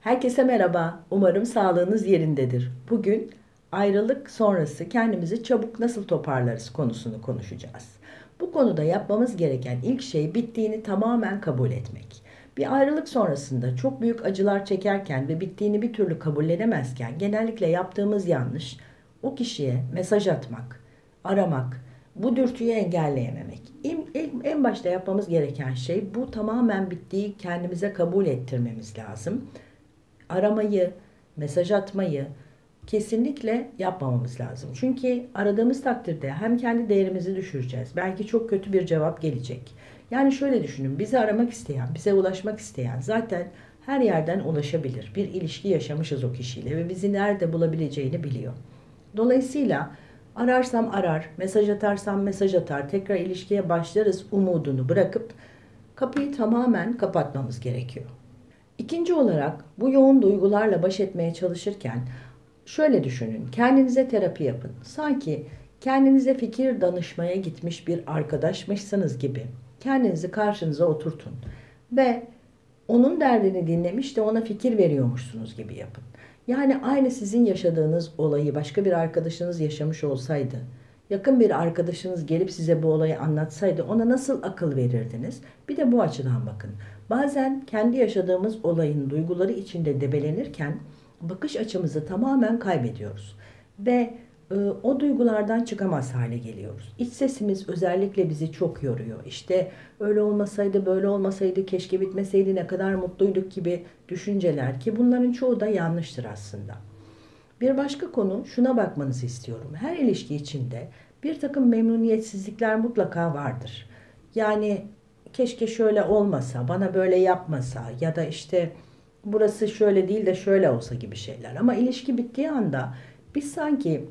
Herkese merhaba. Umarım sağlığınız yerindedir. Bugün ayrılık sonrası kendimizi çabuk nasıl toparlarız konusunu konuşacağız. Bu konuda yapmamız gereken ilk şey bittiğini tamamen kabul etmek. Bir ayrılık sonrasında çok büyük acılar çekerken ve bittiğini bir türlü kabullenemezken genellikle yaptığımız yanlış o kişiye mesaj atmak, aramak, bu dürtüyü engelleyememek. En başta yapmamız gereken şey bu tamamen bittiği kendimize kabul ettirmemiz lazım. Aramayı, mesaj atmayı kesinlikle yapmamamız lazım. Çünkü aradığımız takdirde hem kendi değerimizi düşüreceğiz. Belki çok kötü bir cevap gelecek. Yani şöyle düşünün, bizi aramak isteyen, bize ulaşmak isteyen zaten her yerden ulaşabilir. Bir ilişki yaşamışız o kişiyle ve bizi nerede bulabileceğini biliyor. Dolayısıyla ararsam arar, mesaj atarsam mesaj atar, tekrar ilişkiye başlarız umudunu bırakıp kapıyı tamamen kapatmamız gerekiyor. İkinci olarak bu yoğun duygularla baş etmeye çalışırken şöyle düşünün. Kendinize terapi yapın. Sanki kendinize fikir danışmaya gitmiş bir arkadaşmışsınız gibi kendinizi karşınıza oturtun ve onun derdini dinlemiş de ona fikir veriyormuşsunuz gibi yapın. Yani aynı sizin yaşadığınız olayı başka bir arkadaşınız yaşamış olsaydı, yakın bir arkadaşınız gelip size bu olayı anlatsaydı ona nasıl akıl verirdiniz? Bir de bu açıdan bakın. Bazen kendi yaşadığımız olayın duyguları içinde debelenirken bakış açımızı tamamen kaybediyoruz. Ve o duygulardan çıkamaz hale geliyoruz. İç sesimiz özellikle bizi çok yoruyor. İşte öyle olmasaydı, böyle olmasaydı, keşke bitmeseydi, ne kadar mutluyduk gibi düşünceler ki bunların çoğu da yanlıştır aslında. Bir başka konu, şuna bakmanızı istiyorum. Her ilişki içinde bir takım memnuniyetsizlikler mutlaka vardır. Yani keşke şöyle olmasa, bana böyle yapmasa ya da işte burası şöyle değil de şöyle olsa gibi şeyler. Ama ilişki bittiği anda biz sanki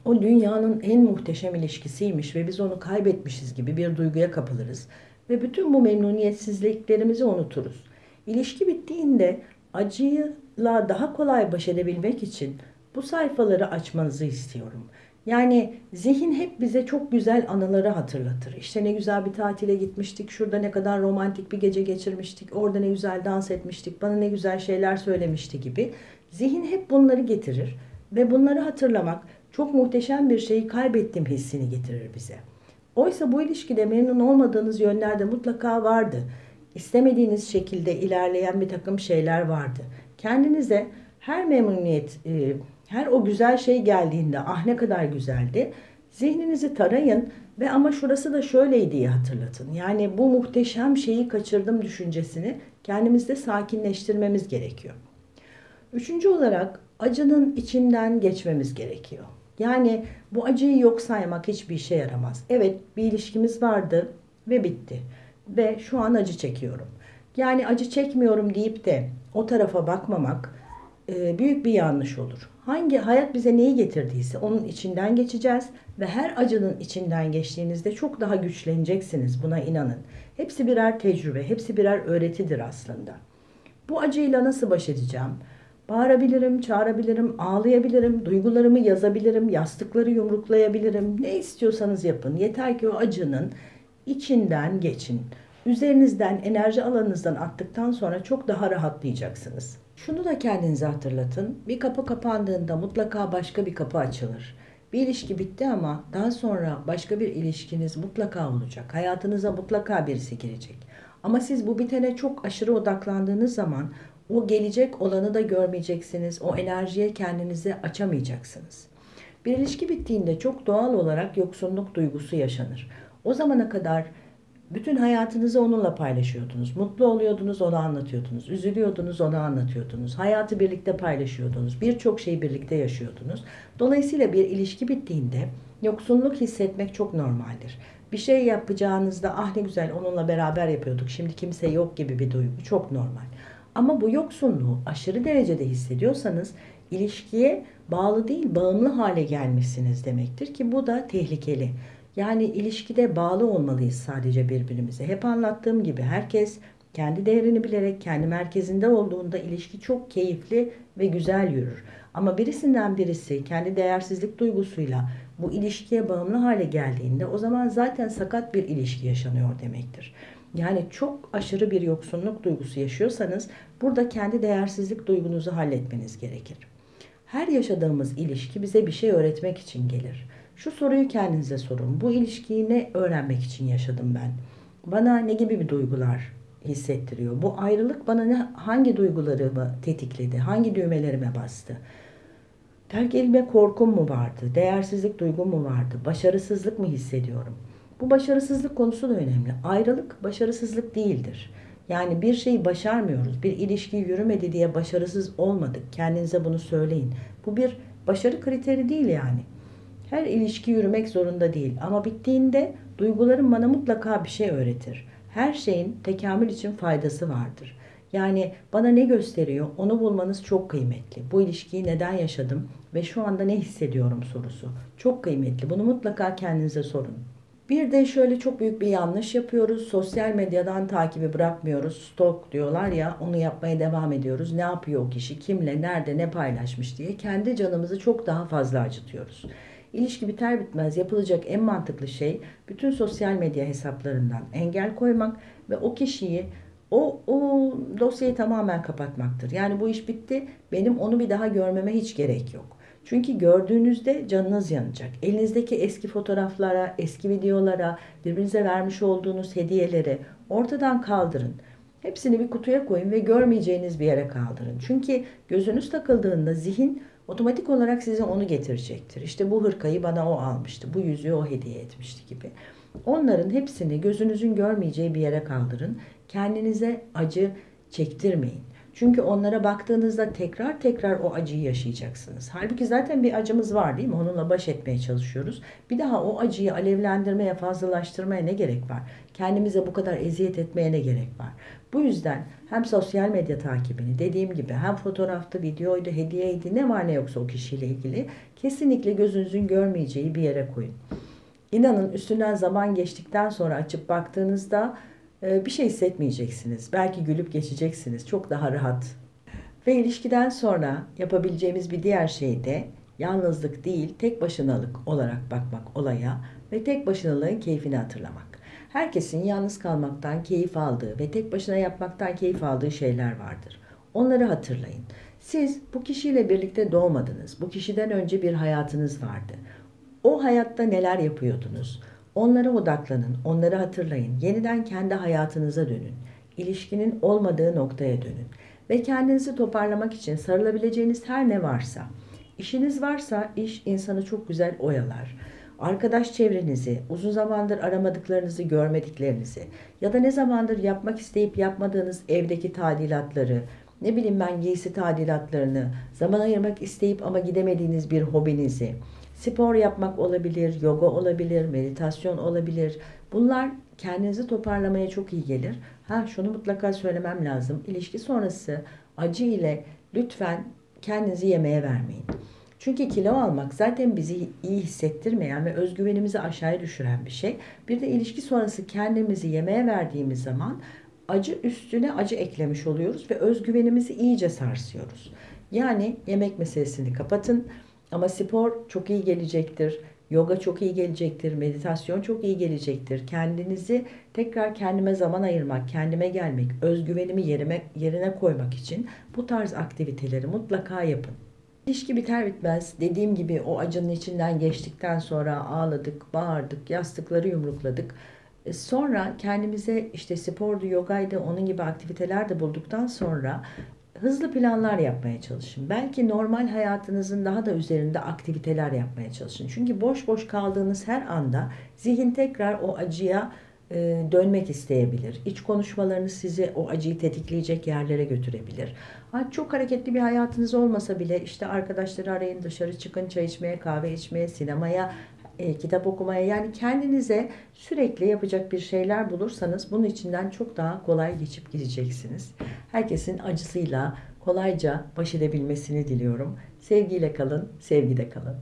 o dünyanın en muhteşem ilişkisiymiş ve biz onu kaybetmişiz gibi bir duyguya kapılırız. Ve bütün bu memnuniyetsizliklerimizi unuturuz. İlişki bittiğinde acıyla daha kolay baş edebilmek için bu sayfaları açmanızı istiyorum. Yani zihin hep bize çok güzel anıları hatırlatır. İşte ne güzel bir tatile gitmiştik, şurada ne kadar romantik bir gece geçirmiştik, orada ne güzel dans etmiştik, bana ne güzel şeyler söylemişti gibi. Zihin hep bunları getirir ve bunları hatırlamak çok muhteşem bir şeyi kaybettim hissini getirir bize. Oysa bu ilişkide memnun olmadığınız yönler de mutlaka vardı. İstemediğiniz şekilde ilerleyen bir takım şeyler vardı. Kendinize her memnuniyet, her o güzel şey geldiğinde ah ne kadar güzeldi. Zihninizi tarayın ve ama şurası da şöyleydi diye hatırlatın. Yani bu muhteşem şeyi kaçırdım düşüncesini kendimizde sakinleştirmemiz gerekiyor. Üçüncü olarak acının içinden geçmemiz gerekiyor. Yani bu acıyı yok saymak hiçbir işe yaramaz. Evet, bir ilişkimiz vardı ve bitti. Ve şu an acı çekiyorum. Yani acı çekmiyorum deyip de o tarafa bakmamak büyük bir yanlış olur. Hangi hayat bize neyi getirdiyse onun içinden geçeceğiz ve her acının içinden geçtiğinizde çok daha güçleneceksiniz. Buna inanın. Hepsi birer tecrübe, hepsi birer öğretidir aslında. Bu acıyla nasıl baş edeceğim? Bağırabilirim, çağırabilirim, ağlayabilirim, duygularımı yazabilirim, yastıkları yumruklayabilirim. Ne istiyorsanız yapın. Yeter ki o acının içinden geçin. Üzerinizden, enerji alanınızdan attıktan sonra çok daha rahatlayacaksınız. Şunu da kendinize hatırlatın. Bir kapı kapandığında mutlaka başka bir kapı açılır. Bir ilişki bitti ama daha sonra başka bir ilişkiniz mutlaka olacak. Hayatınıza mutlaka birisi girecek. Ama siz bu bitene çok aşırı odaklandığınız zaman o gelecek olanı da görmeyeceksiniz. O enerjiye kendinizi açamayacaksınız. Bir ilişki bittiğinde çok doğal olarak yoksunluk duygusu yaşanır. O zamana kadar bütün hayatınızı onunla paylaşıyordunuz. Mutlu oluyordunuz, onu anlatıyordunuz. Üzülüyordunuz, onu anlatıyordunuz. Hayatı birlikte paylaşıyordunuz. Birçok şeyi birlikte yaşıyordunuz. Dolayısıyla bir ilişki bittiğinde yoksunluk hissetmek çok normaldir. Bir şey yapacağınızda ah ne güzel onunla beraber yapıyorduk. Şimdi kimse yok gibi bir duygu çok normal. Ama bu yoksunluğu aşırı derecede hissediyorsanız ilişkiye bağlı değil bağımlı hale gelmişsiniz demektir ki bu da tehlikeli. Yani ilişkide bağlı olmalıyız sadece birbirimize. Hep anlattığım gibi herkes kendi değerini bilerek kendi merkezinde olduğunda ilişki çok keyifli ve güzel yürür. Ama birisinden birisi kendi değersizlik duygusuyla bu ilişkiye bağımlı hale geldiğinde o zaman zaten sakat bir ilişki yaşanıyor demektir. Yani çok aşırı bir yoksunluk duygusu yaşıyorsanız burada kendi değersizlik duygunuzu halletmeniz gerekir. Her yaşadığımız ilişki bize bir şey öğretmek için gelir. Şu soruyu kendinize sorun. Bu ilişkiyi ne öğrenmek için yaşadım ben? Bana ne gibi bir duygular hissettiriyor? Bu ayrılık bana hangi duygularımı tetikledi? Hangi düğmelerime bastı? Terk edilme korkum mu vardı? Değersizlik duygum mu vardı? Başarısızlık mı hissediyorum? Bu başarısızlık konusu da önemli. Ayrılık başarısızlık değildir. Yani bir şeyi başarmıyoruz. Bir ilişki yürümedi diye başarısız olmadık. Kendinize bunu söyleyin. Bu bir başarı kriteri değil yani. Her ilişki yürümek zorunda değil. Ama bittiğinde duygularım bana mutlaka bir şey öğretir. Her şeyin tekamül için faydası vardır. Yani bana ne gösteriyor onu bulmanız çok kıymetli. Bu ilişkiyi neden yaşadım ve şu anda ne hissediyorum sorusu. Çok kıymetli. Bunu mutlaka kendinize sorun. Bir de şöyle çok büyük bir yanlış yapıyoruz. Sosyal medyadan takibi bırakmıyoruz. Stalk diyorlar ya, onu yapmaya devam ediyoruz. Ne yapıyor o kişi, kimle, nerede, ne paylaşmış diye kendi canımızı çok daha fazla acıtıyoruz. İlişki biter bitmez yapılacak en mantıklı şey bütün sosyal medya hesaplarından engel koymak ve o kişiyi o dosyayı tamamen kapatmaktır. Yani bu iş bitti. Benim onu bir daha görmeme hiç gerek yok. Çünkü gördüğünüzde canınız yanacak. Elinizdeki eski fotoğraflara, eski videolara, birbirinize vermiş olduğunuz hediyeleri ortadan kaldırın. Hepsini bir kutuya koyun ve görmeyeceğiniz bir yere kaldırın. Çünkü gözünüz takıldığında zihin otomatik olarak size onu getirecektir. İşte bu hırkayı bana o almıştı, bu yüzüğü o hediye etmişti gibi. Onların hepsini gözünüzün görmeyeceği bir yere kaldırın. Kendinize acı çektirmeyin. Çünkü onlara baktığınızda tekrar tekrar o acıyı yaşayacaksınız. Halbuki zaten bir acımız var değil mi? Onunla baş etmeye çalışıyoruz. Bir daha o acıyı alevlendirmeye, fazlalaştırmaya ne gerek var? Kendimize bu kadar eziyet etmeye ne gerek var? Bu yüzden hem sosyal medya takibini dediğim gibi hem fotoğraftı, videoydu, hediyeydi ne var ne yoksa o kişiyle ilgili kesinlikle gözünüzün görmeyeceği bir yere koyun. İnanın üstünden zaman geçtikten sonra açıp baktığınızda bir şey hissetmeyeceksiniz. Belki gülüp geçeceksiniz. Çok daha rahat. Ve ilişkiden sonra yapabileceğimiz bir diğer şey de yalnızlık değil, tek başınalık olarak bakmak olaya ve tek başınalığın keyfini hatırlamak. Herkesin yalnız kalmaktan keyif aldığı ve tek başına yapmaktan keyif aldığı şeyler vardır. Onları hatırlayın. Siz bu kişiyle birlikte doğmadınız. Bu kişiden önce bir hayatınız vardı. O hayatta neler yapıyordunuz? Onlara odaklanın, onları hatırlayın. Yeniden kendi hayatınıza dönün. İlişkinin olmadığı noktaya dönün. Ve kendinizi toparlamak için sarılabileceğiniz her ne varsa, işiniz varsa iş insanı çok güzel oyalar. Arkadaş çevrenizi, uzun zamandır aramadıklarınızı, görmediklerinizi ya da ne zamandır yapmak isteyip yapmadığınız evdeki tadilatları, ne bileyim ben giysi tadilatlarını, zaman ayırmak isteyip ama gidemediğiniz bir hobinizi, spor yapmak olabilir, yoga olabilir, meditasyon olabilir. Bunlar kendinizi toparlamaya çok iyi gelir. Ha şunu mutlaka söylemem lazım. İlişki sonrası acı ile lütfen kendinizi yemeğe vermeyin. Çünkü kilo almak zaten bizi iyi hissettirmeyen ve özgüvenimizi aşağıya düşüren bir şey. Bir de ilişki sonrası kendimizi yemeğe verdiğimiz zaman acı üstüne acı eklemiş oluyoruz ve özgüvenimizi iyice sarsıyoruz. Yani yemek meselesini kapatın. Ama spor çok iyi gelecektir. Yoga çok iyi gelecektir. Meditasyon çok iyi gelecektir. Kendinizi tekrar kendime zaman ayırmak, kendime gelmek, özgüvenimi yerine koymak için bu tarz aktiviteleri mutlaka yapın. İlişki biter bitmez dediğim gibi o acının içinden geçtikten sonra ağladık, bağırdık, yastıkları yumrukladık. Sonra kendimize işte spordu, yogaydı, onun gibi aktiviteler de bulduktan sonra hızlı planlar yapmaya çalışın. Belki normal hayatınızın daha da üzerinde aktiviteler yapmaya çalışın. Çünkü boş boş kaldığınız her anda zihin tekrar o acıya dönmek isteyebilir. İç konuşmalarınız sizi o acıyı tetikleyecek yerlere götürebilir. Çok hareketli bir hayatınız olmasa bile işte arkadaşları arayın, dışarı çıkın, çay içmeye, kahve içmeye, sinemaya, kitap okumaya, yani kendinize sürekli yapacak bir şeyler bulursanız bunun içinden çok daha kolay geçip gideceksiniz. Herkesin acısıyla kolayca baş edebilmesini diliyorum. Sevgiyle kalın, sevgide kalın.